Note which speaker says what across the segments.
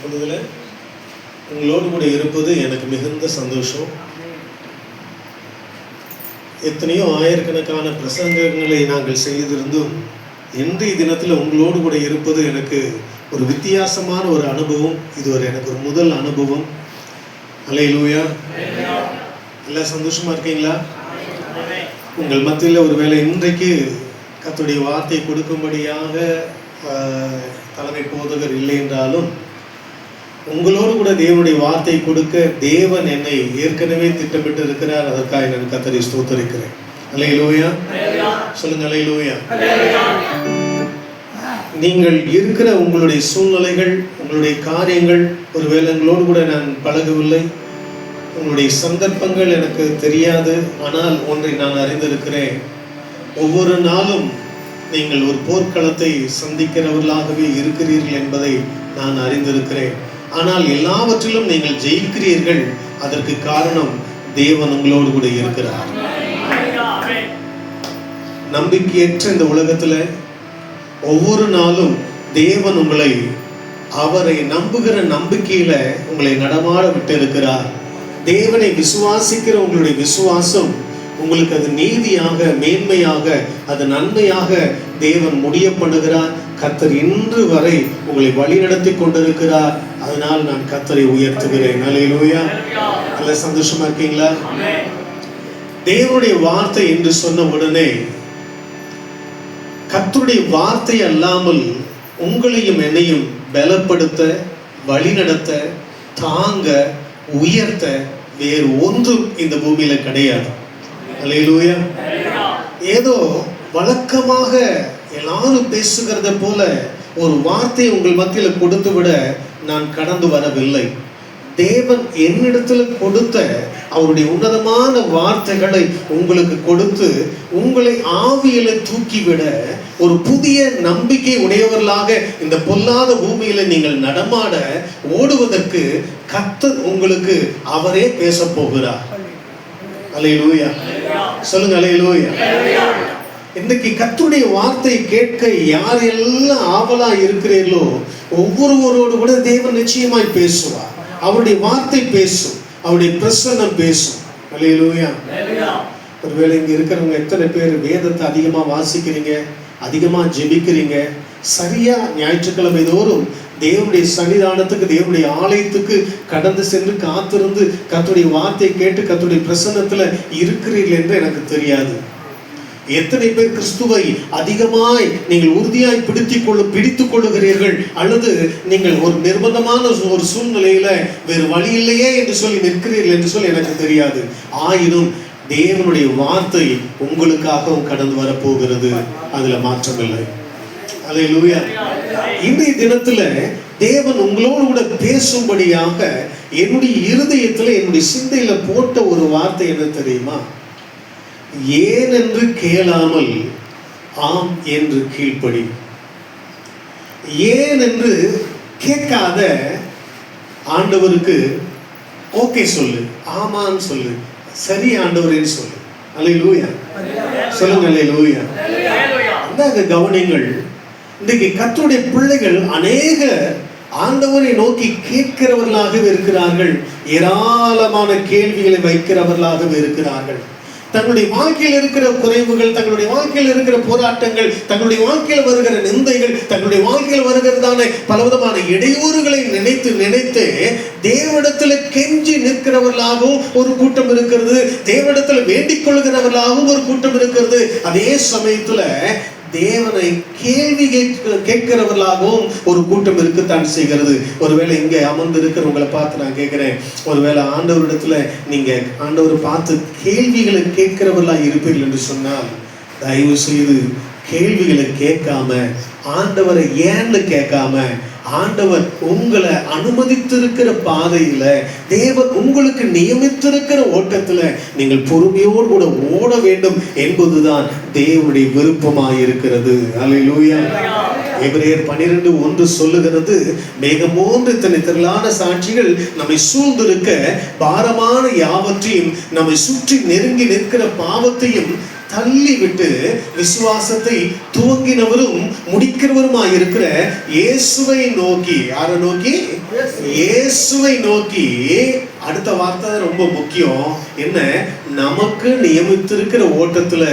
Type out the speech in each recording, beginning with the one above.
Speaker 1: பொழுதுல உங்களோடு கூட இருப்பது எனக்கு மிகுந்த சந்தோஷம். எத்தனையோ ஆயிரக்கணக்கான பிரசங்கங்களை நாங்கள் செய்திருந்தும் இன்றைய தினத்தில் உங்களோடு கூட இருப்பது எனக்கு ஒரு வித்தியாசமான ஒரு அனுபவம். இது எனக்கு ஒரு முதல் அனுபவம். அல்லேலூயா. எல்லாம் சந்தோஷமா இருக்கீங்களா? உங்கள் மத்தியில் ஒருவேளை இன்றைக்கு கர்த்தருடைய வார்த்தை கொடுக்கும்படியாக தலைமை போதகர் இல்லை என்றாலும் உங்களோடு கூட தேவனுடைய வார்த்தை கொடுக்க தேவன் என்னை ஏற்கனவே திட்டமிட்டு இருக்கிறார். அதற்காக நான் கர்த்தரை ஸ்தோத்திரிக்கிறேன். அல்லேலூயா. சொல்லுங்க அல்லேலூயா. நீங்கள் இருக்கிற உங்களுடைய சூழ்நிலைகள், உங்களுடைய காரியங்கள், ஒருவேளை உங்களோடு கூட நான் பழகவில்லை, உங்களுடைய சந்தர்ப்பங்கள் எனக்கு தெரியாது. ஆனால் ஒன்றை நான் அறிந்திருக்கிறேன், ஒவ்வொரு நாளும் நீங்கள் ஒரு போர்க்களத்தை சந்திக்கிறவர்களாகவே இருக்கிறீர்கள் என்பதை நான் அறிந்திருக்கிறேன். ஆனால் எல்லாவற்றிலும் நீங்கள் ஜெயிக்கிறீர்கள். அதற்கு காரணம் தேவன் உங்களோடு கூட இருக்கிறார். நம்பிக்கையற்ற இந்த உலகத்துல ஒவ்வொரு நாளும் தேவன் உங்களை அவரை நம்புகிற நம்பிக்கையில உங்களை நடமாட விட்டு இருக்கிறார். தேவனை விசுவாசிக்கிற உங்களுடைய விசுவாசம் உங்களுக்கு அது நீதியாக, மேன்மையாக, அது நன்மையாக தேவன் முடிய பண்ணுகிறார். கர்த்தர் இன்று வரை உங்களை வழிநடத்தி கொண்டிருக்கிறார். அதனால் நான் கர்த்தரை உயர்த்துகிறேன். அல்லேலூயா. நல்ல சந்தோஷமா இருக்கீங்களா? தேவனுடைய வார்த்தை என்று சொன்ன உடனே கர்த்தருடைய வார்த்தை அல்லாமல் உங்களையும் என்னையும் பலப்படுத்த, வழிநடத்த, தாங்க, உயர்த்த வேறு ஒன்றும் இந்த பூமியில கிடையாது. அல்லேலூயா. ஏதோ வழக்கமாக எல்லாரும் பேசுகிறத போல ஒரு வார்த்தை உங்கள் மத்தியில கொடுத்து விட நான் கடந்து வரவில்லை. தேவன் என்னிடத்துல கொடுத்த அவருடைய உன்னதமான வார்த்தைகளை உங்களுக்கு கொடுத்து உங்களை ஆவியில தூக்கிவிட, ஒரு புதிய நம்பிக்கை உடையவர்களாக இந்த பொல்லாத பூமியில நீங்கள் நடமாட ஓடுவதற்கு கர்த்தர் உங்களுக்கு அவரே பேச போகிறார். அல்லேலூயா. சொல்லுங்க அல்லேலூயா. இன்னைக்கு கர்த்தருடைய வார்த்தை கேட்க யாரெல்லாம் ஆவலா இருக்கிறீர்களோ ஒவ்வொருவரோடு கூட தேவன் நிச்சயமாய் பேசுவார். அவருடைய வார்த்தை பேசும், அவருடைய பிரசன்னம் பேசும். அல்லேலூயா. ஒருவேளை இங்க இருக்கிறவங்க எத்தனை பேர் வேதத்தை அதிகமா வாசிக்கிறீங்க, அதிகமா ஜெபிக்கிறீங்க, சரியா ஞாயிற்றுக்கிழமை தோறும் தேவனுடைய சன்னிதானத்துக்கு, தேவனுடைய ஆலயத்துக்கு கடந்து சென்று காத்திருந்து கர்த்தருடைய வார்த்தை கேட்டு கர்த்தருடைய பிரசன்னத்துல இருக்கிறீர்கள் என்று எனக்கு தெரியாது. எத்தனை பேர் கிறிஸ்துவை அதிகமாய் நீங்கள் உறுதியாய் பிடித்துக் கொள்ளுகிறீர்கள், அல்லது நீங்கள் ஒரு நிர்பந்தமான ஒரு சூழ்நிலையில வேறு வழி இல்லையே என்று சொல்லி நிற்கிறீர்கள் என்று சொல்லி எனக்கு தெரியாது. ஆயினும் தேவனுடைய வார்த்தை உங்களுக்காகவும் கடந்து வரப்போகிறது. அதுல மாற்றமில்லை. அல்லேலூயா. இன்றைய தினத்துல தேவன் உங்களோடு கூட பேசும்படியாக என்னுடைய இருதயத்துல, என்னுடைய சிந்தையில போட்ட ஒரு வார்த்தை என்ன தெரியுமா? ஏன் என்று கேளாமல் ஆம் என்று கீழ்ப்படி. ஏன் என்று கேட்காத ஆண்டவருக்கு ஓகே சொல்லு, ஆமான்னு சொல்லு, சரி ஆண்டவரேன்னு சொல்லு. அல்லேலூயா. சொல்லுங்க அல்லேலூயா. அந்தாங்க கவனிங்கள். இன்றைக்கு கர்த்தருடைய பிள்ளைகள் அநேக ஆண்டவரை நோக்கி கேட்கிறவர்களாகவே இருக்கிறார்கள், ஏராளமான கேள்விகளை வைக்கிறவர்களாகவே இருக்கிறார்கள். தங்களுடைய வாழ்க்கையில் இருக்கிற குறைவுகள், தங்களுடைய வாழ்க்கையில் இருக்கிற போராட்டங்கள், தங்களுடைய வாழ்க்கையில் வருகிற நிந்தைகள், தங்களுடைய வாழ்க்கையில் வருகிறதான பலவிதமான இடையூறுகளை நினைத்து நினைத்து தேவனிடத்துல கெஞ்சி நிற்கிறவர்களாகவும் ஒரு கூட்டம் இருக்கிறது, தேவனிடத்துல வேண்டிக் கொள்கிறவர்களாகவும் ஒரு கூட்டம் இருக்கிறது. அதே சமயத்துல தேவனை கேள்வி கேட்கிறவர்களாகவும் ஒரு கூட்டம் இருக்கத்தான் செய்கிறது. ஒருவேளை இங்க அமர்ந்து இருக்கிறவங்களை பார்த்து நான் கேட்கிறேன், ஒருவேளை ஆண்டவரிடத்துல நீங்க ஆண்டவரை பார்த்து கேள்விகளை கேட்கிறவர்களா இருப்பீர்கள் என்று சொன்னால் தயவு செய்து கேள்விகளை கேட்காம, ஆண்டவரை ஏன்னு கேட்காம, ஆண்டவர் உங்களை அனுமதித்திருக்கிற பாதையில, தேவன் உங்களுக்கு நியமித்திருக்கிற ஓட்டத்துல நீங்கள் பொறுமையோடு கூட ஓட வேண்டும் என்பதுதான் தேவனுடைய விருப்பமாயிருக்கிறது. அல்லேலூயா. எபிரேயர் 12:1 சொல்லுகிறது, மேகமோன்று இத்தனை திரளான சாட்சிகள் நம்மை சூழ்ந்திருக்க பாரமான யாவற்றையும் நம்மை சுற்றி நெருங்கி நிற்கிற பாவத்தையும் தள்ளி விட்டு விசுவாசத்தை துவங்கினவரும் முடிக்கிறவருமாய் இருக்கிற இயேசுவை நோக்கி, யாரை நோக்கி? இயேசுவை நோக்கி. அடுத்த வார்த்தை ரொம்ப முக்கியம். என்ன? நமக்கு நியமித்திருக்கிற ஓட்டத்துல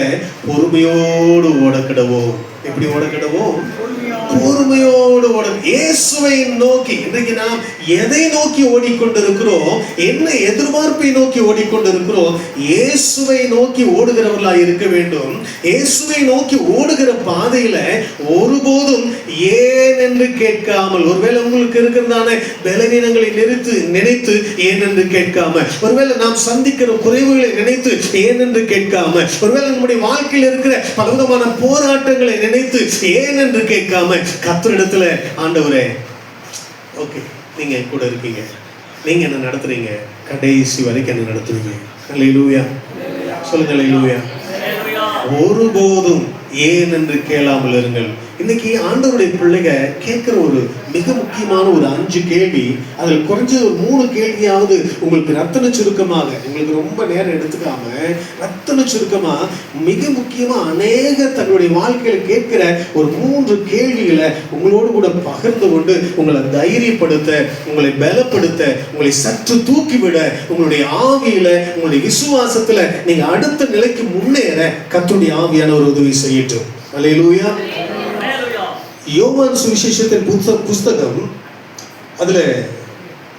Speaker 1: பொறுமையோடு ஓடக்கிடவோம். எப்படி ஓடக்கிடவோம்? பொறுமையோடு ஓட. இயேசுவை நோக்கி. இன்றைக்கு நாம் எதை நோக்கி ஓடிக்கொண்டிருக்கிறோம்? என்ன எதிர்பார்ப்பை நோக்கி ஓடிக்கொண்டிருக்கிறோம்? இயேசுவை நோக்கி ஓடுகிறவர்களா இருக்க வேண்டும். இயேசுவை நோக்கி ஓடுகிற பாதையில ஒருபோதும் ஏன் என்று கேட்காமல், ஒருவேளை உங்களுக்கு இருக்கிறதான பலவீனங்களை நினைத்து ஏன் என்று கேட்காம, ஒருவேளை நாம் சந்திக்கிற குறைவுகளை நினைத்து ஏன் என்று கேட்காம, ஒருவேளை நம்முடைய வாழ்க்கையில் இருக்கிற பலவிதமான போராட்டங்களை நினைத்து ஏன் என்று கேட்காம, கர்த்தரிடத்துல, ஆண்டவரே, ஓகே, நீங்க கூட இருக்கீங்க, நீங்க என்ன நடத்துறீங்க, கடைசி வரைக்கும் என்ன நடத்துவீங்க. அல்லேலூயா சொல்லுங்க. அல்லேலூயா. ஒருபோதும் ஏன் என்று கேளாமல் இருங்கள். இன்னைக்கு ஆண்டவருடைய பிள்ளைங்க கேட்கிற ஒரு மிக முக்கியமான ஒரு 5 கேள்வி, அதில் குறைஞ்சது ஒரு 3 கேள்வியாவது உங்களுக்கு ரத்தன சுருக்கமாக, உங்களுக்கு ரொம்ப நேரம் எடுத்துக்காம ரத்தன சுருக்கமா, மிக முக்கியமா அநேக தங்களுடைய வாழ்க்கையில கேட்கிற ஒரு 3 கேள்விகளை உங்களோடு கூட பகிர்ந்து கொண்டு உங்களை தைரியப்படுத்த, உங்களை பலப்படுத்த, உங்களை சற்று தூக்கிவிட, உங்களுடைய ஆவியில, உங்களுடைய விசுவாசத்துல நீங்க அடுத்த நிலைக்கு முன்னேற கர்த்தருடைய ஆவியான ஒரு உதவி செய்யட்டும். அல்லேலூயா. யோவான் சுவிசேஷத்தின் புஸ்தகம், அதுல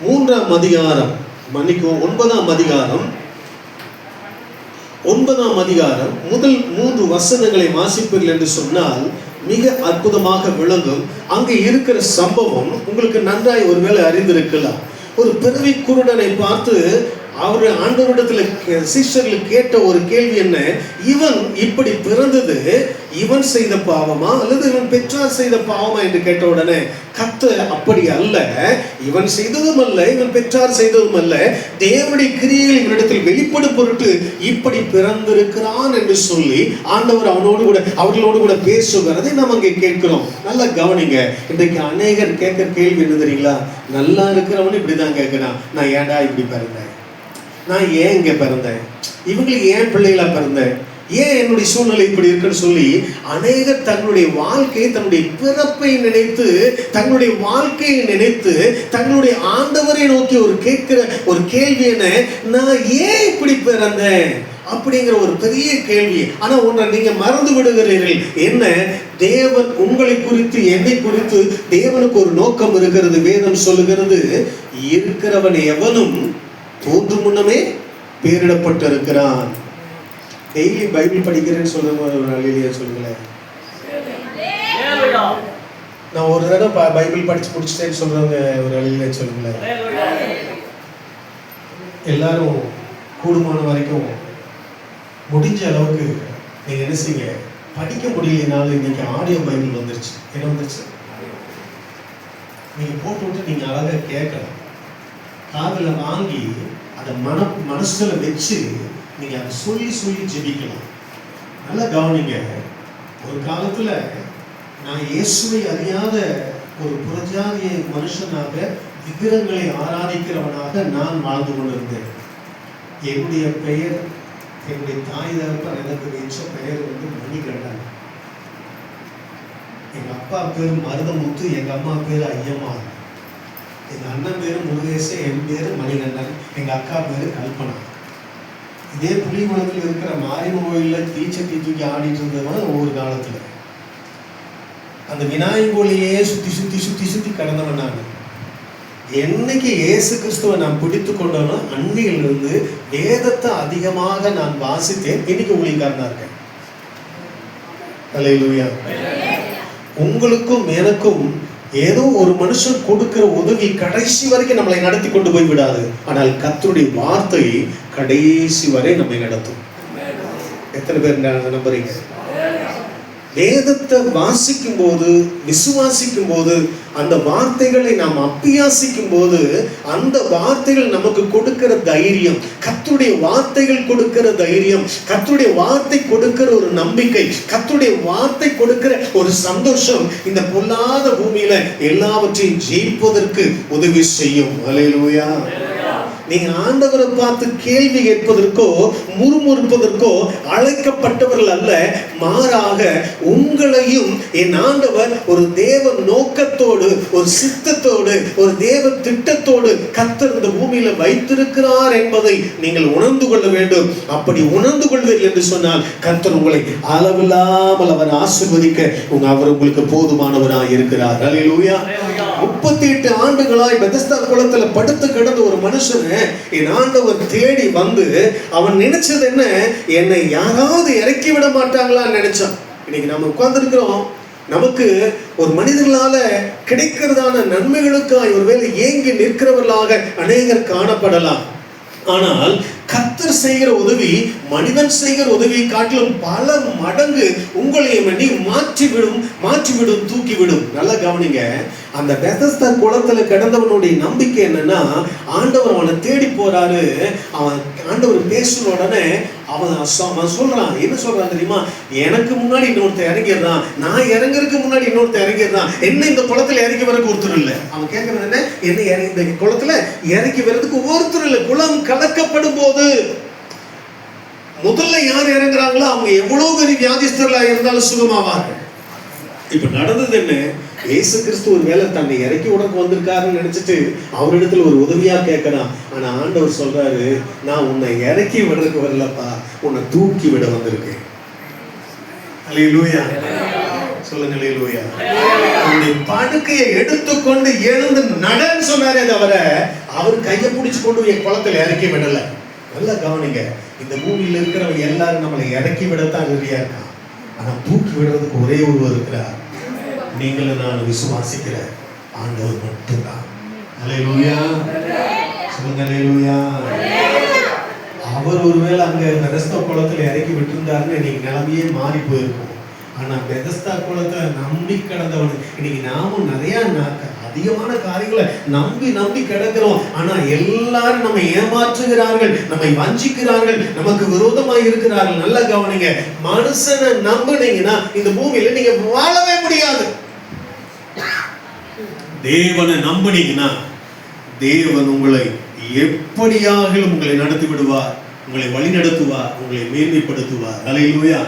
Speaker 1: 3ஆம் அதிகாரம், மன்னிக்கும் 9ஆம் அதிகாரம், 9ஆம் அதிகாரம் முதல் 3 வசனங்களை வாசிப்பீர்கள் என்று சொன்னால் மிக அற்புதமாக விளங்கும். அங்கே இருக்கிற சம்பவம் உங்களுக்கு நன்றாய் ஒருவேளை அறிந்திருக்கலாம். ஒரு பிறவி குருடனை பார்த்து அவர் ஆண்டவரிடத்துல சிஷ்யர்கள் கேட்ட ஒரு கேள்வி என்ன? இவன் இப்படி பிறந்தது இவன் செய்த பாவமா அல்லது இவன் பெற்றார் செய்த பாவமா என்று கேட்ட உடனே கர்த்தர் அப்படி அல்ல, இவன் செய்ததும் அல்ல, இவன் பெற்றார் செய்ததும் அல்ல, தேவனுடைய கிரியைகள் இவனிடத்தில் வெளிப்படும் பொருட்டு இப்படி பிறந்திருக்கிறான் என்று சொல்லி ஆண்டவர் அவர்களோடு கூட பேசுகிறதை நாம் அங்கே கேட்கிறோம். நல்லா கவனிங்க. இன்றைக்கு அநேகர் கேட்கிற கேள்வி என்ன தெரியுங்களா? நல்லா இருக்கிறவனு இப்படிதான் கேட்கிறான், நான் ஏன்டா இப்படி பிறந்தேன், நான் ஏன் இங்க பிறந்தேன், இவங்களுக்கு ஏன் பிள்ளைகளா பிறந்தேன், ஏன் என்னுடைய சூழ்நிலை இப்படி இருக்குன்னு சொல்லி அநேகர் தங்களுடைய வாழ்க்கையை, தன்னுடைய பிறப்பை நினைத்து, தங்களுடைய வாழ்க்கையை நினைத்து, தங்களுடைய ஆண்டவரை நோக்கி கேட்கிற ஒரு கேள்வி என்ன? நான் ஏன் இப்படி பிறந்தேன் அப்படிங்கிற ஒரு பெரிய கேள்வி. ஆனா ஒன்றை நீங்க மறந்து விடுகிறீர்கள். என்ன? தேவன் உங்களை குறித்து, என்னை குறித்து தேவனுக்கு ஒரு நோக்கம் இருக்கிறது. வேதம் சொல்லுகிறது, இருக்கிறவன் எவனும் தோன்றும் முன்னமே பேரிடப்பட்டிருக்கிறான். டெய்லி பைபிள் படிக்கிறேன்னு சொல்லுங்க, ஒரு நாளிலேயே சொல்லுங்களேன். நான் ஒரு தடவை பைபிள் படிச்சு முடிச்சிட்டேன்னு சொல்றவங்க ஒரு நாளிலேயே சொல்லுங்களேன். எல்லாரும் கூடுமான வரைக்கும் முடிஞ்ச அளவுக்கு நீங்க என்ன செய்யுங்க, படிக்க முடியலனாலும் இன்னைக்கு ஆடியோ பைபிள் வந்துருச்சு. என்ன வந்துருச்சு? நீங்க போட்டு விட்டு நீங்க அழகா கேட்கலாம், காதுல வாங்கி அதை மனசுல வச்சு நீங்க அதை சொல்லி சொல்லி ஜெபிக்கலாம். நல்லா கவனிங்க. ஒரு காலத்துல நான் இயேசுவை அறியாத ஒரு புறஜாதிய மனுஷனாக, விக்கிரங்களை ஆராதிக்கிறவனாக நான் வாழ்ந்து கொண்டிருந்தேன். என்னுடைய பெயர், என்னுடைய தாய் தகப்பன் எனக்கு வச்ச பெயர் மணிகண்டன். எங்க அப்பா பேர் மருதமுத்து, எங்க அம்மா பேர் ஐயம்மா, எங்க அண்ணன் பேரு முருகேசன், என் பேரு மணிகண்டன், எங்க அக்கா பேரு கல்பனா. இதே புலிகுளத்தில் இருக்கிற மாரியம்மன் கோயில்ல தீச்சட்டி தூக்கி ஆடிட்டு இருந்தவன் ஒவ்வொரு காலத்துல. அந்த விநாயகர் கோயிலையே சுத்தி சுத்தி சுத்தி சுத்தி கடந்தவன் நான். என்னைக்கு இயேசு கிறிஸ்துவை நான் பிடித்து கொண்டவனோ அன்னையிலிருந்து வேதத்தை அதிகமாக நான் வாசித்தேன். இன்னைக்கு ஊழியக்காரனா இருக்கேன். அல்லேலூயா. உங்களுக்கும் எனக்கும் ஏதோ ஒரு மனுஷன் கொடுக்கிற உதவி கடைசி வரைக்கும் நம்மளை நடத்தி கொண்டு போய் விடாது. ஆனால் கர்த்தருடைய வார்த்தை கடைசி வரை நம்மை நடத்தும். எத்தனை பேர் நம்புறீங்க? வேதத்தை வாசிக்கும் போது, விசுவாசிக்கும் போது, அந்த வார்த்தைகளை நாம் அபியாசிக்கும் போது, அந்த வார்த்தைகள் நமக்கு கொடுக்கிற தைரியம், கர்த்தருடைய வார்த்தைகள் கொடுக்கிற தைரியம், கர்த்தருடைய வார்த்தை கொடுக்கிற ஒரு நம்பிக்கை, கர்த்தருடைய வார்த்தை கொடுக்கிற ஒரு சந்தோஷம் இந்த பொல்லாத பூமியில எல்லாவற்றையும் ஜெயிப்பதற்கு உதவி செய்யும். அல்லேலூயா. நீங்க ஆண்டவரை பார்த்து கேள்வி கேட்பதற்கோ முறுமுறுப்பதற்கோ அழைக்கப்பட்டவர்கள் அல்ல. மாறாக உங்களையும் என் ஆண்டவர் ஒரு தேவ நோக்கத்தோடு, ஒரு சித்தத்தோடு, ஒரு தேவ திட்டத்தோடு கர்த்தர் இந்த பூமியில வைத்திருக்கிறார் என்பதை நீங்கள் உணர்ந்து கொள்ள வேண்டும். அப்படி உணர்ந்து கொள்வீர்கள் என்று சொன்னால் கர்த்தர் உங்களை அளவில்லாமல் அவர் ஆசீர்வதிக்க அவர் உங்களுக்கு போதுமானவராய் இருக்கிறார். அல்லேலூயா. 38 ஆண்டுகளாய் பெதஸ்தா குளத்துல படுத்து கிடந்த ஒரு மனுஷனை என் ஆண்டவர் தேடி வந்து அவன் நினைச்சது என்ன? என்னை யாராவது இறக்கி விட மாட்டாங்களான்னு நினைச்சான். இன்னைக்கு நம்ம உட்கார்ந்து இருக்கிறோம். நமக்கு ஒரு மனிதர்களால கிடைக்கிறதான நன்மைகளுக்காய் ஒருவேளை ஏங்கி நிற்கிறவர்களாக அநேகர் காணப்படலாம். ஆனால் கர்த்தர் செய்கிற உதவி மனிதன் செய்கிற உதவியை காட்டிலும் பல மடங்கு உங்களையும் எண்ணி மாற்றிவிடும், தூக்கிவிடும். நல்லா கவனிங்க. அந்த பெதஸ்தா குளத்துல கிடந்தவனுடைய நம்பிக்கை என்னன்னா, ஆண்டவர் அவனை தேடி போறாரு. அவன் ஆண்டவர் பேசுன உடனே அவன் சொல்றான். என்ன சொல்றான் தெரியுமா? எனக்கு முன்னாடி இன்னொருத்தர் இறங்கிடுறான், நான் இறங்குறதுக்கு முன்னாடி இன்னொருத்தர் இறங்கிடுறான், என்ன இந்த குளத்துல இறங்கி வரக்கு ஒருத்தர் இல்லை. அவன் கேட்கறது என்ன? என்ன இந்த குளத்துல இறங்கி வர்றதுக்கு ஒருத்தர் இல்லை. குளம் கலக்கப்படும் போது முதல்ல யார் இறங்குறாங்களோ அவங்க எவ்வளவு பெரிய வியாதிஸ்தர்களா இருந்தாலும் சுகமாவார்கள். இப்ப நடந்தது என்ன? இயேசு கிறிஸ்து ஒரு வேளை தன்னை இறக்கி உனக்கு வந்திருக்காருன்னு நினைச்சிட்டு அவரிடத்துல ஒரு உதவியா கேட்கறான். ஆனா ஆண்டவர் சொல்றாரு, நான் உன்னை இறக்கி விடுறதுக்கு வரலப்பா, உன்னை தூக்கி விட வந்திருக்கேன். அல்லேலூயா. சொல்லுங்க அல்லேலூயா. உன்னுடைய படுக்கையை எடுத்துக்கொண்டு எழுந்து நடன்னு சொன்னாரே தவிர அவர் கையை பிடிச்சு கொண்டு என் குளத்துல இறக்கி விடல. நல்லா கவனிங்க. இந்த பூமியில இருக்கிறவங்க எல்லாரும் நம்மளை இறக்கி விடத்தான் ரெடியா இருக்கான். ஆனா தூக்கி விடுறதுக்கு ஒரே ஒருவர் இருக்கிறார். நீங்களும் நான் விசுவாசிக்கிற ஆண்டவர் மட்டும்தான். அல்லேலூயா. சொல்லுங்க அல்லேலூயா. அவர் ஒருவேளை அங்க பெதஸ்தா குளத்துல இறக்கி விட்டுருந்தாருன்னு இன்னைக்கு நிலைமையே மாறி போயிருக்கும். ஆனா பெதஸ்தா குளத்தை நம்பி கிடந்தவனுக்கு இன்னைக்கு நாமும் நிறைய அதிகமான காரியங்களை நம்பி கிடக்கிறோம். ஆனா எல்லாரும் நம்ம ஏமாற்றுகிறார்கள், நம்மை வஞ்சிக்கிறார்கள், நமக்கு விரோதமாக இருக்கிறார்கள். நல்லா கவனிங்க. மனுஷனை நம்பினீங்கன்னா இந்த பூமியில நீங்க வாழவே முடியாது. தேவனை நம்பினீங்கன்னா தேவன் உங்களை எப்படியாக உங்களை நடத்தி விடுவார், உங்களை வழி நடத்துவார், உங்களை மேன்மைப்படுத்துவார். அல்லேலூயா.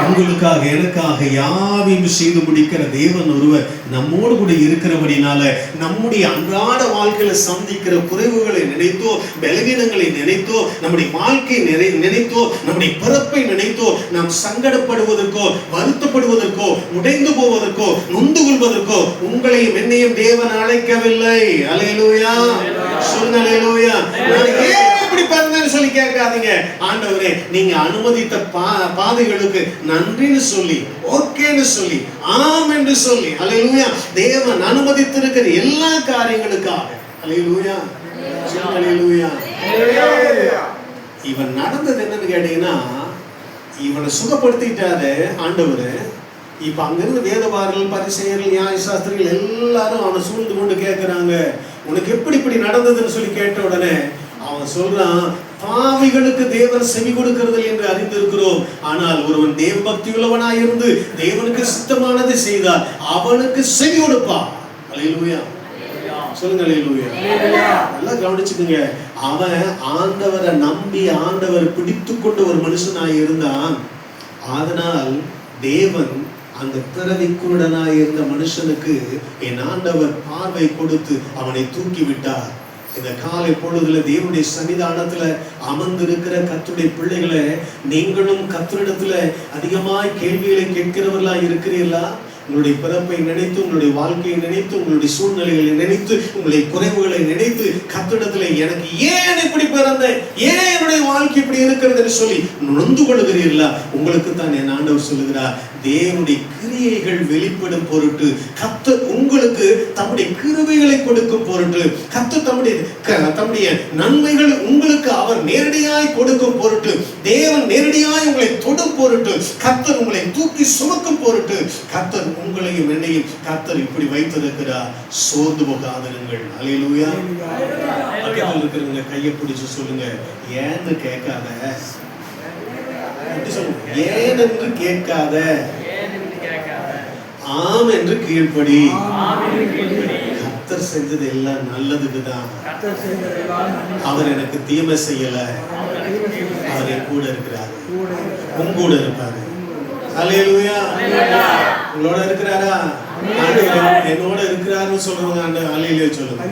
Speaker 1: உங்களுக்காக எனக்காக யாவையும் செய்து முடிக்கிற தேவன் ஒருவர் நம்மோடு கூட இருக்கிறபடினால நம்முடைய அன்றாட வாழ்க்கையில சந்திக்கிற குறைவுகளை நினைத்தோ, பலவீனங்களை நினைத்தோ, நம்முடைய வாழ்க்கை நினைத்தோ, நம்முடைய பிறப்பை நினைத்தோ நாம் சங்கடப்படுவதற்கோ, வருத்தப்படுவதற்கோ, உடைந்து போவதற்கோ, நொந்து கொள்வதற்கோ உங்களையும் என்னையும் தேவன் அழைக்கவில்லை. அல்லேலூயா. சொல்லுங்க அல்லேலூயா. இப்படி பாருங்கன்னு சொல்லி கேட்காதீங்க. ஆண்டவரே, நீங்க அனுமதித்த பாதைகளுக்கு நன்றின்னு சொல்லி, ஓகேன்னு சொல்லி, ஆம் என்று சொல்லி, அல்லேலூயா. தேவன் அனுமதித்திருக்கிற எல்லா காரியங்களுக்காக அல்லேலூயா. அல்லேலூயா. இவன் நடந்தது என்னன்னு கேட்டீங்கன்னா, இவனை சுகப்படுத்திட்டாரு ஆண்டவர். இப்ப அங்கிருந்து வேதபாரர்கள், பரிசேயர்கள், நியாய சாஸ்திரிகள் எல்லாரும் அவனை சூழ்ந்து கொண்டு கேட்கிறாங்க, உனக்கு எப்படி இப்படி நடந்ததுன்னு சொல்லி கேட்ட உடனே அவன் சொல்றான், பாவிகளுக்கு தேவன் செவி கொடுக்கிறது என்று அறிந்திருக்கிறோம். ஆனால் ஒருவன் தேவ பக்தி உள்ளவனாய் இருந்து தேவனுக்கு சித்தமானதை செய்தால் அவனுக்கு செவி கொடுப்பான். அல்லேலூயா. சொல்லுங்க அல்லேலூயா. நல்லா கவனிச்சுக்கோங்க. அவன் ஆண்டவரை நம்பி ஆண்டவர் பிடித்து கொண்டு ஒரு மனுஷனாய் இருந்தான். அதனால் தேவன் அந்த பிறவி குருடனாய் இருந்த மனுஷனுக்கு என் ஆண்டவர் பார்வை கொடுத்து அவனை தூக்கி விட்டார். இந்த காலை பொழுதுல தேவனுடைய சன்னிதானத்துல அமர்ந்திருக்கிற கர்த்தருடைய பிள்ளைகளை, நீங்களும் கர்த்தரிடத்துல அதிகமாய் கேள்விகளை கேட்கிறவர்களா இருக்கிறீர்களா? உங்களுடைய பிறப்பை நினைத்து, உங்களுடைய வாழ்க்கையை நினைத்து, உங்களுடைய சூழ்நிலைகளை நினைத்து, உங்களுடைய குறைவுகளை நினைத்து கர்த்தரிடத்துல எனக்கு ஏன் இப்படி பிறந்தேன், ஏன் என்னுடைய வாழ்க்கை இப்படி இருக்கிறது என்று சொல்லி நொந்து கொள்கிறீர்களா? உங்களுக்கு தான் என் ஆண்டவர் சொல்லுகிறார், தேவனுடைய கிரியைகள் வெளிப்படும் பொருட்டு கர்த்தர் உங்களுக்கு தம்முடைய கிருபைகளை கொடுக்கும் பொருட்டு, கர்த்தர் தம்முடைய நன்மைகள் உங்களுக்கு அவர் நேரடியாய் கொடுக்கும் பொருட்டு, தேவன் நேரடியாய் உங்களை தொடும் பொருட்டு, கர்த்தர் உங்களை தூக்கி சுமக்கும் பொருட்டு கர்த்தர் உங்களையும் என்னையும் கர்த்தர் இப்படி வைத்திருக்கிறார். சோர்ந்து போகாதீர்கள். அல்லேலூயா. பக்கத்தில் இருக்கிறவங்க கையை பிடிச்சு சொல்லுங்க, ஏன்னு கேட்காத. ஏன் என்று கேட்காத, ஆம் என்று கீழ்ப்படி. கர்த்தர் செஞ்சது எல்லாம் நல்லதுக்கு தான். அவர் எனக்கு தீமை செய்யல, அவர் என் கூட இருக்கிறாரு, உன் கூட இருப்பாரு. அல்லேலூயா. உங்களோட இருக்கிறாரா? என்னோட இருக்கிறாருன்னு சொல்றவங்க அல்லேலூயா சொல்லுங்க.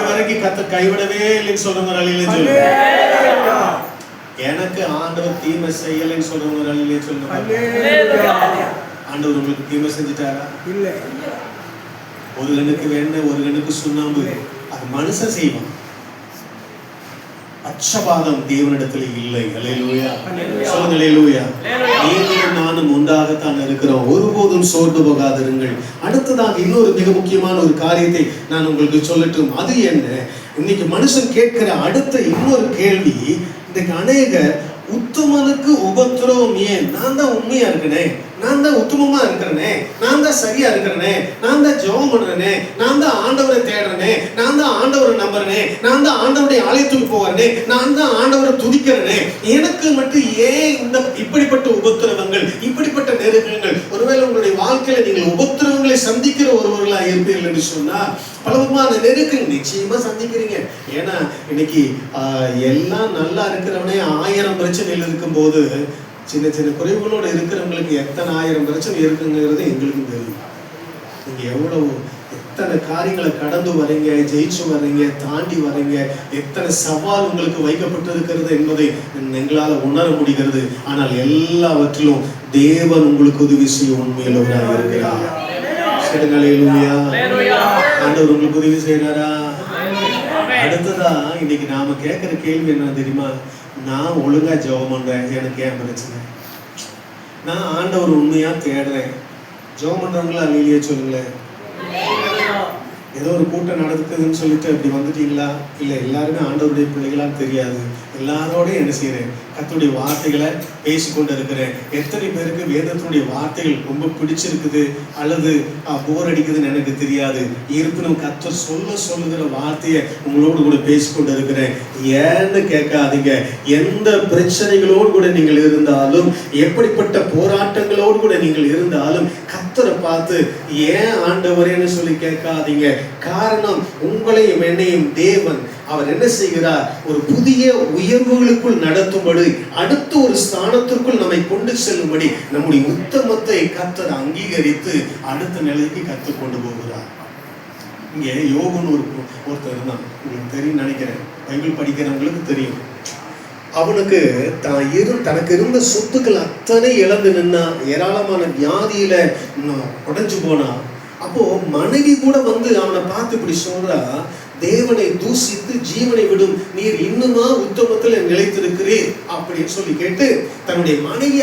Speaker 1: வரைக்கும் கர்த்தர் கைவிடவே இல்லைன்னு சொல்றவங்க அல்லேலூயா சொல்லுங்க. எனக்கு ஆண்டவர் தீமை செய்யலைன்னு சொல்றவங்க அல்லேலூயா சொல்லுங்க. ஆண்டவர் உங்களுக்கு தீமை செஞ்சுட்டாரா? இல்ல. ஒரு கண்ணுக்கு வேணும், ஒரு கண்ணுக்கு சுண்ணாம்பு, அது மனுஷன் செய்வான். பட்சபாதம் தேவனிடத்துல இல்லை. அல்லேலூயா சொல்லுங்க. அல்லேலூயா. நீங்களும் நானும் ஒன்றாகத்தான் இருக்கிறோம். ஒருபோதும் சோர்ந்து போகாதிருங்கள். அடுத்ததாக இன்னொரு மிக முக்கியமான ஒரு காரியத்தை நான் உங்களுக்கு சொல்லட்டும். அது என்ன? இன்னைக்கு மனுஷன் கேட்கிற அடுத்த இன்னொரு கேள்வி, இன்னைக்கு அநேகர் உத்தமனுக்கு உபத்திரவம் ஏன்? நான் தான் உண்மையா இருக்கிறேனே, நான் தான் உத்தமமா இருக்கிறேனே, நான் தான் சரியா இருக்கிறேனே, நான் தான் ஜெபம் பண்றேனே, நான் தான் ஆண்டவரை தேடுறேனே, நான் தான் ஆண்டவரை நம்புறேனே, நான் தான் ஆண்டவருடைய ஆலயத்துக்கு போகிறேனே, நான் தான் ஆண்டவரை துதிக்கிறேனே, எனக்கு மட்டும் ஏன் இந்த இப்படிப்பட்ட உபத்திரவங்கள், இப்படிப்பட்ட நெருக்கங்கள்? ஒருவேளை உங்களுடைய வாழ்க்கையில நீங்கள் உபத்திரவங்களை சந்திக்கிற ஒருவர்களா இருப்பீர்கள் என்று சொன்னால் பலவிதமான நெருக்கங்கள் நிச்சயமா சந்திக்கிறீங்க. ஏன்னா இன்னைக்கு எல்லாம் நல்லா இருக்கிறவனே 1000 பிரச்சனைகள் இருக்கும் போது சின்ன சின்ன குறைவுகளோடு இருக்கிறவங்களுக்கு எத்தனை 1000 பிரச்சனை இருக்குங்கிறது எங்களுக்கும் தெரியும். நீங்க எவ்வளவு எத்தனை காரியங்களை கடந்து வரீங்க, ஜெயிச்சு வர்றீங்க, தாண்டி வரீங்க, எத்தனை சவால் உங்களுக்கு வைக்கப்பட்டிருக்கிறது என்பதை எங்களால் உணர முடிகிறது. ஆனால் எல்லாவற்றிலும் தேவன் உங்களுக்கு உதவி செய்ய உண்மையுள்ளவராக இருக்கிறார். ஆண்டவர் உங்களுக்கு உதவி செய்யறாரா? அடுத்ததா இன்னைக்கு நாம கேட்கிற கேள்வி என்ன தெரியுமா? நான் ஒழுங்கா ஜெபம் பண்றேன், எனக்கு ஏன் பிரச்சனை? நான் ஆண்டவர் உண்மையா தேடுறேன். ஜெபம் பண்றவங்களா இல்லையே சொல்லுங்களேன். ஏதோ ஒரு கூட்டம் நடக்குதுன்னு சொல்லிட்டு அப்படி வந்துட்டீங்களா? இல்லை, எல்லாருமே ஆண்டவருடைய பிள்ளைகளா தெரியாது. எல்லாரோடையும் என்ன செய்யறேன்? கர்த்தருடைய வார்த்தைகளை பேசிக்கொண்டு இருக்கிறேன். எத்தனை பேருக்கு வேதத்தினுடைய வார்த்தைகள் ரொம்ப பிடிச்சிருக்குது அல்லது போர் அடிக்குதுன்னு எனக்கு தெரியாது. இருப்பினும் கர்த்தர் சொல்லுகிற வார்த்தையை உங்களோடு கூட பேசிக்கொண்டு இருக்கிறேன். ஏன்னு கேட்காதீங்க. எந்த பிரச்சனைகளோடு கூட நீங்கள் இருந்தாலும், எப்படிப்பட்ட போராட்டங்களோடு கூட நீங்கள் இருந்தாலும் கர்த்தரை பார்த்து ஏன் ஆண்டவரேன்னு சொல்லி கேட்காதீங்க. காரணம், உங்களையும் என்னையும் தேவன் அவர் என்ன செய்கிறார்? ஒரு புதிய உயர்வுகளுக்குள் நடத்தும்படி, அடுத்த ஒரு ஸ்தானத்திற்குள் நம்மை கொண்டு செல்லும்படி நம்முடைய உத்தமத்தை கர்த்தர் அங்கீகரித்து அடுத்த நிலைக்கு கற்றுக் கொண்டு போகிறார். இங்க யோகன்னு ஒருத்தர் இருந்தான். உங்களுக்கு தெரியும் நினைக்கிறேன், பைபிள் படிக்கிறவங்களுக்கு தெரியும். அவனுக்கு தனக்கு இருந்த சொத்துக்கள் அத்தனை இழந்து நின்னா, ஏராளமான வியாதியில உடைஞ்சு போனா. அப்போ மனைவி கூட வந்து அவனை பார்த்து இப்படி சொல்றா, தேவனை தூசித்து ஜீவனை விடும் நீர் இன்னுமா உத்தமத்துல நிலைத்திருக்கிறீர் அப்படின்னு சொல்லி கேட்டு தன்னுடைய மனைவி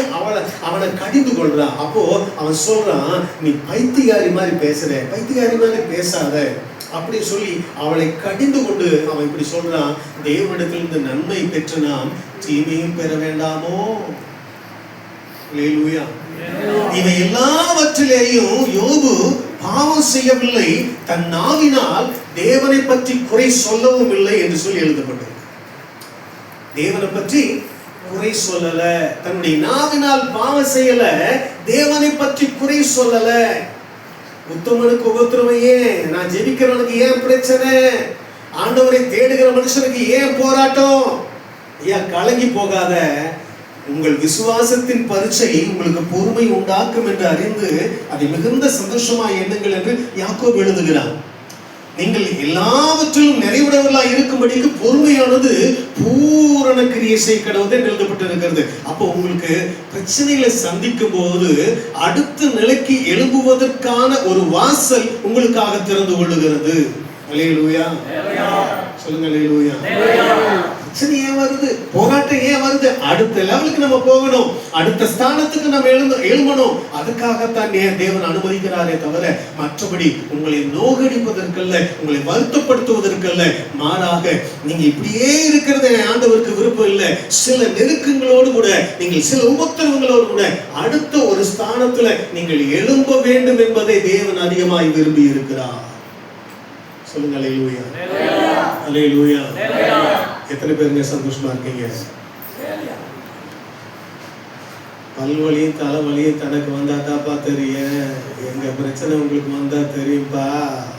Speaker 1: அவனை கடிந்து கொள்றா. அப்போ அவன் சொல்றான், நீ பைத்தியக்காரி மாதிரி பேசுற, பைத்தியக்காரி மாதிரி பேசாத அப்படி சொல்லி அவளை கடிந்து கொண்டு அவன் இப்படி சொல்றான், தேவனிடத்திலிருந்து நன்மை பெற்று நாம் தீமையும் பெற வேண்டாமோ? அல்லேலூயா. இவை எல்லாவற்றிலேயும் யோபு பாவம் செய்யவில்லை, தன் நாவினால் தேவனை பற்றி குறை சொல்லவும் இல்லை என்று சொல்லி எழுதப்பட்டது. தேவனை பற்றி குறை சொல்லல, தன்னுடைய நாவினால் பாவம் செய்யல, தேவனை பற்றி குறை சொல்லல. உத்தமனுக்கு உபத்திரவம் ஏன்? நான் ஜெபிக்கிறவனுக்கு ஏன் பிரச்சனை? ஆண்டவரை தேடுகிற மனுஷனுக்கு ஏன் போராட்டம்? ஏன் கலங்கி போகாத. உங்கள் விசுவாசத்தின் பரீட்சை உங்களுக்கு பொறுமை உண்டாக்கும் என்று அறிந்து அதை மிகுந்த சந்தோஷமாய் எண்ணுங்கள் என்று யாக்கோபு எழுதுகிறார். நீங்கள் எல்லாவற்றிலும் நிறைவுடையவர்களாக இருக்கும்படிக்கு பொறுமையானது பூரண கிரியை செய்ய கடவுது என்று எழுதப்பட்டிருக்கிறது. அப்போ உங்களுக்கு பிரச்சனைகளை சந்திக்கும் போது அடுத்த நிலைக்கு எழும்புவதற்கான ஒரு வாசல் உங்களுக்காக திறந்து கொள்ளுகிறது. அல்லேலூயா சொல்லுங்க. அல்லேலூயா. பிரச்சனை ஏன் வருது? போராட்டம் ஏன் வருது? அடுத்த லெவலுக்கு நம்ம போகணும், அடுத்த ஸ்தானத்துக்கு நம்ம எழும்பணும். அதுக்காகத்தான் தேவன் அனுமதிக்கிறாரே தவிர மற்றபடி உங்களை நோகடிப்பதற்கல்ல, உங்களை வருத்தப்படுத்துவதற்கல்ல. மாறாக நீங்க இப்படியே இருக்கிறத ஆண்டவருக்கு விருப்பம் இல்லை. சில நெருக்கங்களோடு கூட, நீங்கள் சில உபத்திரவங்களோடு கூட அடுத்த ஒரு ஸ்தானத்துல நீங்கள் எழும்ப வேண்டும் என்பதை தேவன் அதிகமாய் விரும்பி இருக்கிறார். சொல்லுங்க. அல்லேலூயா. அல்லேலூயா. எத்தனை பேருங்க சந்தோஷமா இருக்கீங்க? பல்வலியும் தலைவலியும் தனக்கு வந்தா தாப்பா தெரியும், எங்க பிரச்சனை உங்களுக்கு வந்தா தெரியும்பா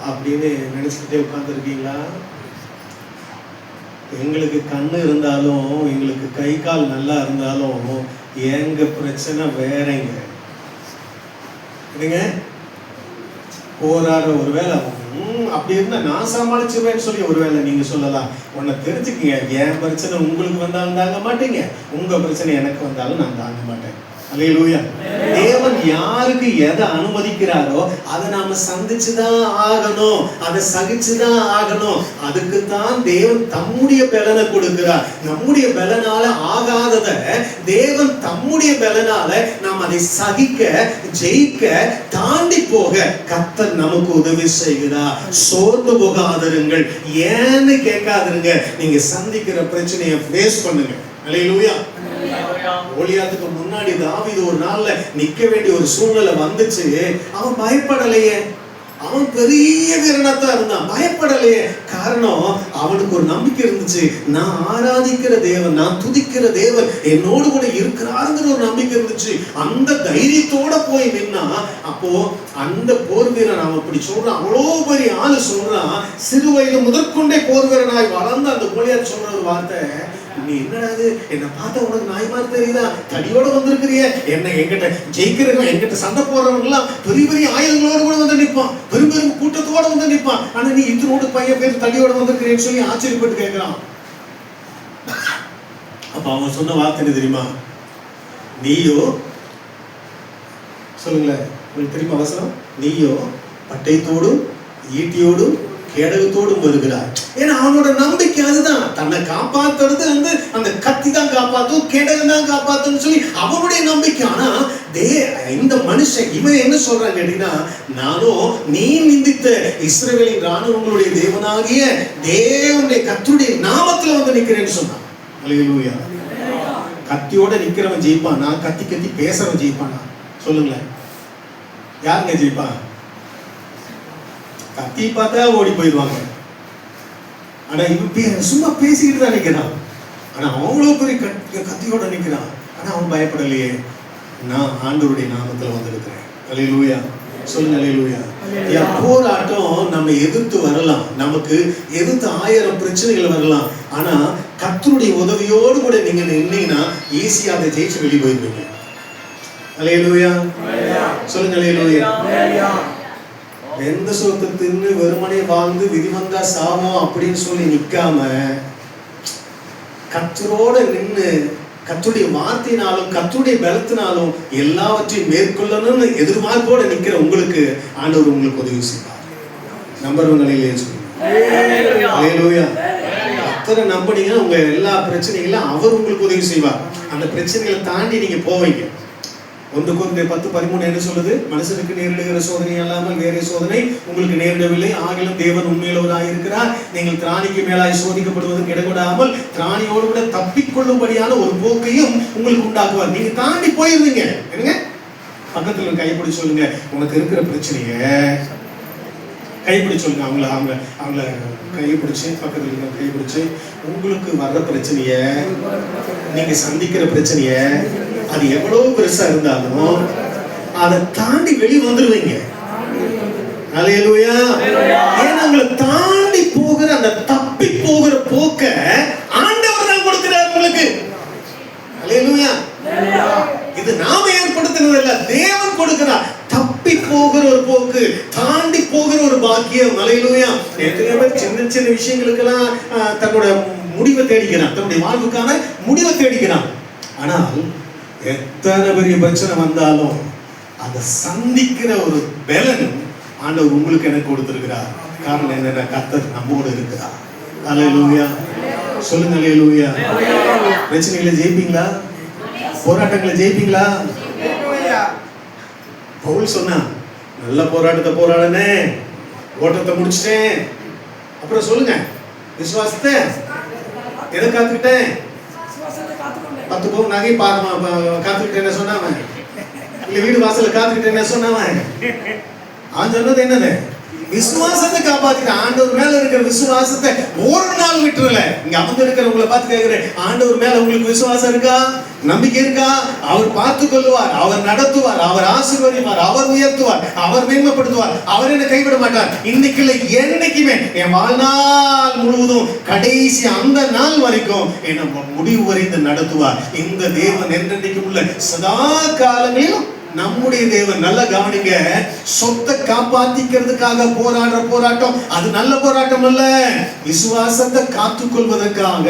Speaker 1: அப்படின்னு நினைச்சுக்கிட்டே உட்காந்துருக்கீங்களா? எங்களுக்கு கண்ணு இருந்தாலும் எங்களுக்கு கை கால் நல்லா இருந்தாலும் எங்க பிரச்சனை வேறங்க. போராட ஒரு வேலை அப்படி இருந்தா நான் சமாளிச்சுவேன்னு சொல்லி ஒருவேளை நீங்க சொல்லலாம். உன்னை தெரிஞ்சுக்கீங்க, என் பிரச்சனை உங்களுக்கு வந்தாலும் தாங்க மாட்டீங்க, உங்க பிரச்சனை எனக்கு வந்தாலும் நான் தாங்க மாட்டேன். அல்லேலூயா. தேவன் யாருக்கு எதை அனுமதிக்கிறாரோ அதை நாம சந்திச்சுதான் ஆகணும், அதை சகிச்சுதான் ஆகணும். அதுக்குத்தான் தேவன் தம்முடைய பலனை கொடுக்கிறார். நம்முடைய பலனால ஆகாதத தேவன் தம்முடைய பலனால நாம் அதை சகிக்க, ஜெயிக்க, தாண்டி போக கர்த்தர் நமக்கு உதவி செய்கிறார். சோர்ந்து போகாதிருங்கள், ஏன்னு கேட்காதிருங்க. நீங்க சந்திக்கிற பிரச்சனையை ஃபேஸ் பண்ணுங்க. அல்லேலூயா. கோலியாத்துக்கு முன்னாடி தாவீது ஒரு நாள்ல நிக்க வேண்டிய ஒரு சூழ்நிலை வந்துச்சு. அவன் பயப்படலையே, அவன் பெரிய வீரனாத்தான் இருந்தான், பயப்படலையே. காரணம், அவனுக்கு ஒரு நம்பிக்கை இருந்துச்சு. நான் ஆராதிக்கிற தேவன், நான் துதிக்கிற தேவன் என்னோடு கூட இருக்கிறாருங்கிற ஒரு நம்பிக்கை இருந்துச்சு. அந்த தைரியத்தோட போய் நின்னா, அப்போ அந்த போர் வீரன் அவன் இப்படி சொல்றான், அவ்வளோ பெரிய ஆளு சொல்றான், சிறு வயது முதற்கொண்டே போர் வீரனாய் வளர்ந்த அந்த கோலியாத் சொல்ற ஒரு வார்த்தை, நீ என்னடாது என்ன பார்த்தா உனக்கு நாய் மாதிரி தெரியுதா, தடியோட வந்திருக்கிறிய, என்ன என்கிட்ட ஜெயிக்கிறவங்க, என்கிட்ட சண்டை போடுறவங்க எல்லாம் பெரிய பெரிய ஆயுதங்களோட கூட வந்து நிற்பான், பெரும் பெரும் கூட்டத்தோட வந்து நிற்பான், ஆனா நீ இத்தனோடு பையன் பேர் தடியோட வந்திருக்கிறேன்னு சொல்லி ஆச்சரியப்பட்டு கேட்கிறான். அப்ப அவன் சொன்ன வார்த்தை தெரியுமா? நீயோ, சொல்லுங்களேன், உங்களுக்கு தெரியுமா அவசரம்? நீயோ பட்டயத்தோடும் ஈட்டியோடும் கேடகத்தோடும் வருகிறார். ஏன்னா அவனோட நம்பிக்கை அதுதான், தன்னை காப்பாத்துறது வந்து அந்த கத்தி தான் காப்பாத்தும், கேடகம் தான் காப்பாத்துன்னு சொல்லி அவனுடைய நம்பிக்கை. ஆனா இந்த மனுஷன் இவன் என்ன சொல்றான் கேட்டீங்கன்னா, நானும் நீ நிந்தித்த இஸ்ரவேலின் ராணுவங்களுடைய தேவனாகிய தேவனுடைய கர்த்தருடைய நாமத்துல வந்து நிக்கிறேன்னு சொன்னான். அல்லேலூயா. கத்தியோட நிக்கிறவன் ஜெயிப்பான், நான் கத்தி கத்தி பேசுறவன் ஜெயிப்பானா? சொல்லுங்களேன், யாருங்க ஜெயிப்பா? கத்தி பார்த்தா ஓடி போயிடுவாங்க. ஆனா இவன் சும்மா பேசிக்கிட்டு தான் நிக்கிறான், ஆனா அவ்வளவு பெரிய கத்தியோட நிக்கிறான். ஆனா அவன் பயப்படலையே, நான் ஆண்டவருடைய நாமத்துல வந்திருக்கிறேன். அல்லேலூயா. சொல்லுங்க அல்லேலூயா. போராட்டம் நம்ம எதிர்த்து வரலாம், நமக்கு எதிர்த்து 1000 பிரச்சனைகள் வரலாம். ஆனா கர்த்தருடைய உதவியோடு கூட நீங்க நின்னீங்கன்னா ஈஸியா அதை ஜெயிச்சு வெளியே போயிருவீங்க. அல்லேலூயா. சொல்லுங்க அல்லேலூயா. எந்த சொத்தை தின்னு வெறுமனே வாழ்ந்து விதி வந்தா சாவோம் அப்படின்னு சொல்லி நிக்காம, கர்த்தரோட நின்று கர்த்தருடைய வார்த்தையினாலும் கர்த்தருடைய பலத்தினாலும் எல்லாவற்றையும் மேற்கொள்ளணும்னு எதிர்பார்ப்போட நிக்கிற உங்களுக்கு ஆண்டவர் உங்களுக்கு உதவி செய்வார். நம்பர் நிலையிலே சொல்லுங்க. அல்லேலூயா. கர்த்தரை நம்பினீங்கன்னா உங்க எல்லா பிரச்சனைகளும் அவர் உங்களுக்கு உதவி செய்வார். அந்த பிரச்சனைகளை தாண்டி நீங்க போவீங்க. 1 கொரிந்தியர் 10:13 என்ன சொல்லுது? மனுஷனுக்கு நேரிடுகிற சோதனை அல்லாமல் வேற சோதனை உங்களுக்கு நேரிடவில்லை, ஆகிலும் தேவன் உண்மையுள்ளவராய் இருக்கிறார். நீங்கள் திராணிக்கு மேலாய் சோதிக்கப்படுவதற்கு இடக்கூடாமல் திராணியோடு கூட தப்பிக்கொள்ளும்படியான ஒரு போக்கையும் உங்களுக்கு உண்டாக்குவார். நீங்க தாண்டி போயிருவீங்க. என்னங்க, பக்கத்துல கைப்பிடி சொல்லுங்க, உனக்கு இருக்கிற பிரச்சனைய கைப்பிடி சொல்லுங்க. அவங்கள கைப்பிடிச்சு, பக்கத்துல கைப்பிடிச்சு, உங்களுக்கு வர்ற பிரச்சனைய, நீங்க சந்திக்கிற பிரச்சனைய, அது எவ்வளவு பெருசா இருந்தாலும் அதை தாண்டி வெளியே வந்துருவீங்க. அல்லேலூயா. ஏன்னா உங்களை தாண்டி போகிற அந்த தப்பி போகிற போக்க ஆண்டவர் தான் கொடுக்கிறார் உங்களுக்கு. அல்லேலூயா. இது நாம ஏற்படுத்தினது இல்ல, தேவன் கொடுக்கிறார். தப்பி போகிற ஒரு போக்கு, தாண்டி போகிற ஒரு பாக்கியம். அல்லேலூயா. எத்தனை பேர் சின்ன சின்ன விஷயங்களுக்கெல்லாம் தன்னோட முடிவை தேடிக்கிறான், தன்னுடைய வாழ்வுக்கான முடிவை தேடிக்கிறான். ஆனால் எத்தனை பெரிய பிரச்சனை வந்தாலும் அதை சந்திக்கிற ஒரு பலன் ஆண்டவர் உங்களுக்கு எனக்கு கொடுத்திருக்கிறார். காரணம் என்னன்னா, கர்த்தர் நம்மோடு இருக்கிறார். அல்லேலூயா. சொல்லுங்க அல்லேலூயா. பிரச்சனைகளை ஜெயிப்பீங்களா? போராட்டங்களை ஜெயிப்பீங்களா? பவுல் சொன்னா, நல்ல போராட்டத்தை போராடனே, ஓட்டத்தை முடிச்சிட்டேன். அப்புறம் சொல்லுங்க, விசுவாசத்தை எதை காத்துக்கிட்டேன்? 10 பவுன் நகை காத்துக்கிட்டேன்னு சொன்னாவன், இல்ல வீடு வாசல காத்துக்கிட்டேன்னு சொன்னாவன். அவன் சொன்னது என்னது? விசுவாசத்தை காப்பாத்திட்டான். ஆண்டவர் மேல இருக்கிற விசுவாசத்தை ஒரு நாள் விட்டுறல. இங்க அமர்ந்து இருக்கிறவங்களை பார்த்து கேட்கிறேன், ஆண்டவர் மேல உங்களுக்கு விசுவாசம் இருக்கா? நம்பிக்கை இருக்கா? அவர் பார்த்துக் கொள்வார், அவர் நடத்துவார், அவர் ஆசீர்வதிப்பார், அவர் உயர்த்துவார், அவர் மேன்மைப்படுத்துவார், அவர் என்ன கைவிட மாட்டார். இன்னைக்கு இல்லை, என்னைக்குமே என் வாழ்நாள் முழுவதும் கடைசி அந்த நாள் வரைக்கும் என்ன முடிவு வரைந்து நடத்துவார். இந்த தேவன் என்றென்றைக்கும் உள்ள சதா காலங்களிலும் நம்முடைய தேவன். நல்ல கவனிங்க, சொத்தை காப்பாத்திக்கிறதுக்காக போராடுற போராட்டம் அது நல்ல போராட்டம் அல்ல. விசுவாசத்தை காத்துக்கொள்வதற்காக,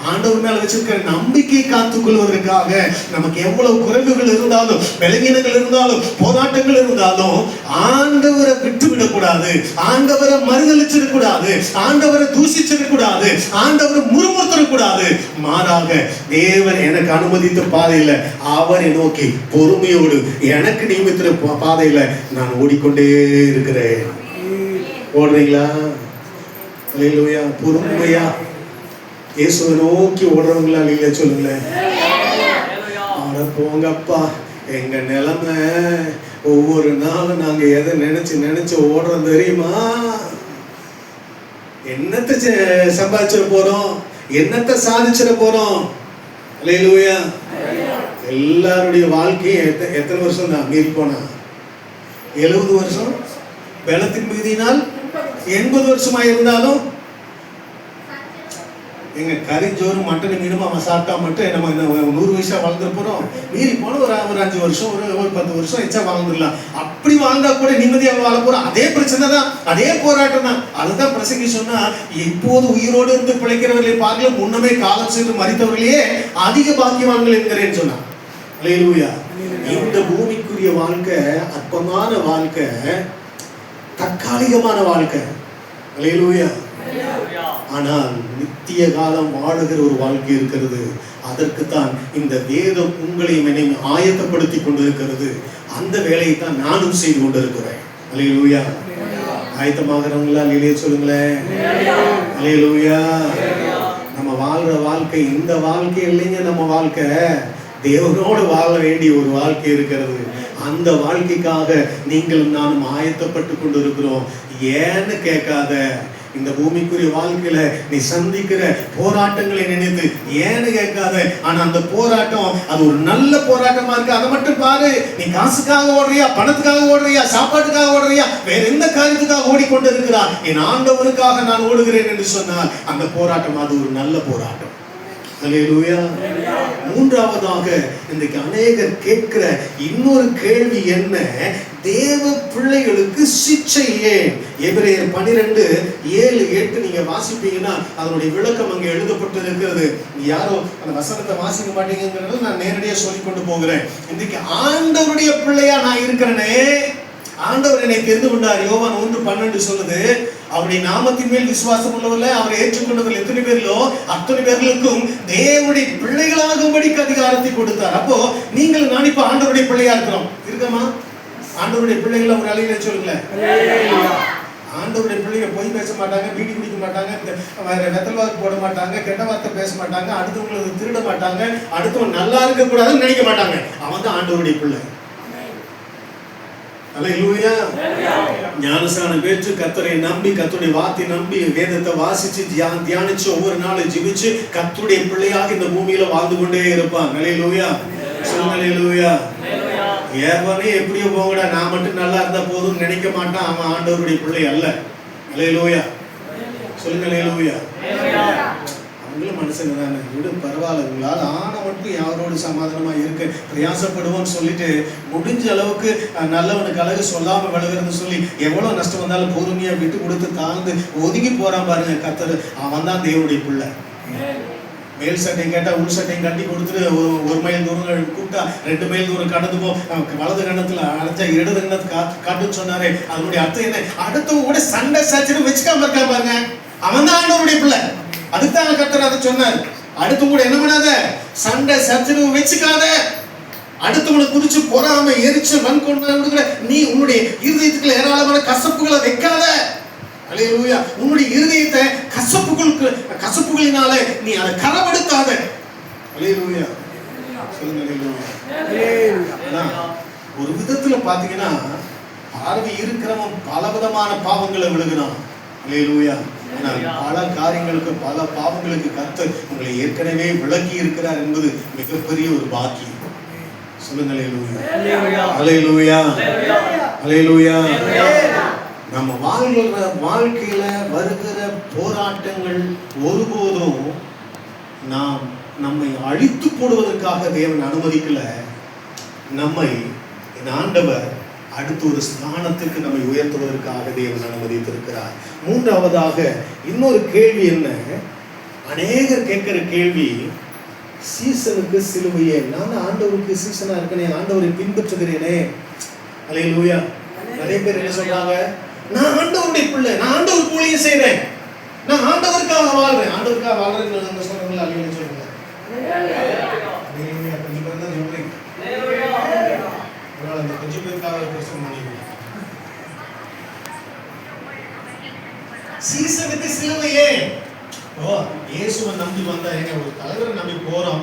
Speaker 1: ஆண்டவர் மேல வச்சிருக்கிற நம்பிக்கை காத்துக்கொள்வதற்காக, நமக்கு எவ்வளவு குறைவுகள் இருந்தாலும், பலவீனங்கள் இருந்தாலும், போராட்டங்கள் இருந்தாலும் ஆண்டவரை விட்டுவிடக்கூடாது, ஆண்டவரை மறுதளிச்சிடக்கூடாது, ஆண்டவரை தூசிச்சிடக்கூடாது, ஆண்டவரை முறுமுறுத்திடக்கூடாது. மாறாக தேவன் எனக்கு அனுமதித்த பாதையில அவரை நோக்கி பொறுமையோடு எனக்கு நியமித்த பாதையில நான் ஓடிக்கொண்டே இருக்கிறேன். ஓடுறீங்களா? அல்லேலூயா. பொறுமையா இயேசுவை நோக்கி ஓடுறவங்களா இல்லையா சொல்லுங்களேன். ஆட போங்கப்பா, எங்க நிலைமை ஒவ்வொரு நாளும் நாங்க எதை நினைச்சு ஓடுறோம் தெரியுமா? என்னத்தை சம்பாதிச்சிட போறோம், என்னத்தை சாதிச்சிட போறோம். அல்லேலூயா. எல்லாருடைய வாழ்க்கையும் எத்தனை வருஷம் தான் மீறி போனா? 70 வருஷம். பலத்தின் மிகுதியினால் 80 வருஷமா இருந்தாலும் எங்க கறிஞ்சோறு மட்டன் மீனும் அவன் சாப்பிட்டா மட்டும் நம்ம 100 வயசா வாழ்ந்துட போறோம்? மீறி போன ஒரு 5 வருஷம், ஒரு 10 வருஷம் எச்சா வாழ்ந்துடலாம். அப்படி வாழ்ந்தா கூட நிம்மதியாக வாழ போறோம். அதே பிரச்சனை தான், அதே போராட்டம் தான். அதுதான் பிரசங்கி சொன்னா, இப்போது உயிரோடு இருந்து பிழைக்கிறவர்களை பார்க்கல முன்னமே காலம் சென்று மறித்தவர்களே அதிக பாக்கியவான்கள் என்கிறேன்னு சொன்னான். அல்லேலூயா. இந்த பூமிக்குரிய வாழ்க்கை அற்பமான வாழ்க்கை, தற்காலிகமான வாழ்க்கை. அல்லேலூயா. ஆனால் நித்திய காலம் வாழுகிற ஒரு வாழ்க்கை இருக்கிறது. அதற்குத்தான் இந்த வேதம் உங்களையும் என்னையும் ஆயத்தப்படுத்தி கொண்டிருக்கிறது. அந்த வேலையை தான் நானும் செய்து கொண்டிருக்கிறேன். அல்லேலூயா. ஆயத்தமாகறவங்களா இல்லையே சொல்லுங்களேன். அல்லேலூயா. நம்ம வாழ்ற வாழ்க்கை இந்த வாழ்க்கை இல்லைங்க. நம்ம வாழ்க்கை தேவனோடு வாழ வேண்டிய ஒரு வாழ்க்கை இருக்கிறது. அந்த வாழ்க்கைக்காக நீங்களும் நானும் ஆயத்தப்பட்டு கொண்டிருக்கிறோம். ஏன்னு கேட்காத. இந்த பூமிக்குரிய வாழ்க்கையில நீ சந்திக்கிற போராட்டங்களை நினைத்து ஏன்னு கேட்காத. ஆனா அந்த போராட்டம் அது ஒரு நல்ல போராட்டமா இருக்கு. அதை மட்டும் பாரு. நீ காசுக்காக ஓடுறியா, பணத்துக்காக ஓடுறியா, சாப்பாட்டுக்காக ஓடுறியா, வேற எந்த காரியத்துக்காக ஓடிக்கொண்டு இருக்கிறா? என் ஆண்டவருக்காக நான் ஓடுகிறேன் என்று சொன்னால் அந்த போராட்டம் அது ஒரு நல்ல போராட்டம். அல்லேலூயா. மூன்றாவதாக இன்றைக்கு அநேகர் கேட்கிற இன்னொரு கேள்வி என்ன? தேவ பிள்ளைகளுக்கு சிட்சை ஏன்? எபிரேயர் 12:7-8 நீங்க வாசிப்பீங்கன்னா அதனுடைய விளக்கம் அங்கே எழுதப்பட்டு இருக்கிறது. யாரோ அந்த வசனத்தை வாசிக்க மாட்டீங்கிறது நான் நேரடியா சொல்லி கொண்டு போகிறேன். இன்றைக்கு ஆண்டவருடைய பிள்ளையா நான் இருக்கிறேனே, ஆண்டவர் என்னை தெரிந்து கொண்டார். யோவான் 1:12 சொல்லுது, அவருடைய நாமத்தின் மேல் விசுவாசம் உள்ளவர்கள் அவரை ஏற்றுக்கொண்டவர்கள் எத்தனை பேர்களோ அத்தனை பேர்களுக்கும் தேவனுடைய பிள்ளைகளாகும்படிக்கு அதிகாரத்தை கொடுத்தார். அப்போ நீங்கள் நான் இப்ப ஆண்டவருடைய பிள்ளையா இருக்கிறோம். இருக்கமா? ஆண்டவருடைய பிள்ளைகளை ஒரு அலையில சொல்லுங்களேன். ஆண்டவருடைய பிள்ளைங்க பொய் பேச மாட்டாங்க, பீடி குடிக்க மாட்டாங்க, வெத்தல் வாக்கு போட மாட்டாங்க, கெட்ட வார்த்தை பேச மாட்டாங்க, அடுத்தவங்களுக்கு திருட மாட்டாங்க, அடுத்தவங்க நல்லா இருக்க கூடாதுன்னு நினைக்க மாட்டாங்க. அவன் தான் ஆண்டவருடைய பிள்ளை. அல்லேலூயா. ஞானஸ்நானம் பெற்று கர்த்தரை நம்பி, கர்த்தருடைய வார்த்தை நம்பி, வேதத்தை வாசிச்சு தியானிச்சு ஒவ்வொரு நாளும் ஜெபிச்சு கர்த்தருடைய பிள்ளையாக இந்த பூமியில வாழ்ந்து கொண்டே இருப்பான். அல்லேலூயா. சொல்லுங்க அல்லேலூயா. ஏவனே எப்படியோ போங்கடா, நான் மட்டும் நல்லா இருந்தா போதும்னு நினைக்க மாட்டான். அவன் ஆண்டவருடைய பிள்ளை அல்ல. அல்லேலூயா. சொல்லுங்க அல்லேலூயா. அவங்களும் மனுஷங்க தானே, விடு பரவாயில்ல, உங்களால் ஆன மட்டும் யாரோடு சமாதானமா இருக்க பிரயாசப்படுவோம்னு சொல்லிட்டு முடிஞ்ச அளவுக்கு நல்லவனுக்கு அழகு சொல்லாம விலகுறதுன்னு சொல்லி எவ்வளவு நஷ்டம் வந்தாலும் பொறுமையா விட்டு கொடுத்து தாழ்ந்து ஒதுங்கி போறான் பாருங்க கர்த்தர். அவன் தான் தேவனுடைய பிள்ளை. மேல் சட்டையும் கேட்டா உள் சட்டையும் கட்டி கொடுத்துட்டு 1 மைல் தூரம் கூப்பிட்டா 2 மைல் தூரம் கடந்து போ, வலது கண்ணத்துல அடைச்சா இடது கண்ணத்து காட்டுன்னு சொன்னாரு. அதனுடைய அர்த்தம் என்ன? அடுத்தவங்க கூட சண்டை சாட்சியம் வச்சுக்காம இருக்கா பாருங்க, அவன் தான் ஆண்டவருடைய பிள்ளை. அதுதான் கர்த்தர் அதை சொன்னார். அடுத்து கூட என்ன பண்ணாத, சண்டை சச்சரவு வச்சுக்காத, அடுத்தவங்களுக்கு குறிச்சு பொறாம எரிச்சல் வன்கொடுக்கிற நீ உன்னுடைய இருதயத்துக்குள்ள ஏராளமான கசப்புகளை வைக்காத. அல்லேலூயா. உன்னுடைய இருதயத்தை கசப்புகளினால நீ அதை கரப்படுத்தாத. அல்லேலூயா. சொல்லுங்க அல்லேலூயா. ஒரு விதத்துல பாத்தீங்கன்னா பார்வை இருக்கிறவன் பலவிதமான பாவங்களை விழுகிறான். அல்லேலூயா. ஆனால் பல காரியங்களுக்கு, பல பாவங்களுக்கு கர்த்தர் உங்களை ஏற்கனவே விளக்கி இருக்கிறார் என்பது மிகப்பெரிய ஒரு பாக்கியம். சொல்லுங்க அல்லேலூயா, அல்லேலூயா, அல்லேலூயா. நம்ம வாழ்க்கையில வருகிற போராட்டங்கள் ஒருபோதும் நம்மை அழித்து போடுவதற்காக தேவன் அனுமதிக்கல. நம்மை இந்த ஆண்டவர் அடுத்த ஒரு ஸ்தானத்துக்கு நம்மை உயர்த்துவதற்காக தேவன் அனுமதித்திருக்கிறார். மூன்றாவதாக இன்னொரு கேள்வி என்ன, அநேகர் கேட்கிற கேள்வி, சீசனுக்கு சிலுவையே, நான் ஆண்டவருக்கு சீசனா இருக்கனே, ஆண்டவரை பின்பற்றுகிறேனே. அல்லேலூயா. நிறைய பேர் என்ன சொல்றாங்க, நான் ஆண்டவருடைய பிள்ளை, நான் ஆண்டவர் ஊழியம் செய்றேன், நான் ஆண்டவருக்காக வாழ்றேன். ஆண்டவருக்காக வாழ்றேன்னு சொல்றீங்களா? அல்லேலூயா சொல்லுங்க. அல்லேலூயா. கொஞ்சம் பேர் தான் சொல்றீங்க. அந்த கொஞ்சம் பேருக்காக பிரச்சனை பண்ணிடுங்க. சீசனுக்கு சிலுவையே. இயேசுவை நம்பி வந்தா, ஒரு தலைவரை நம்பி போறோம்.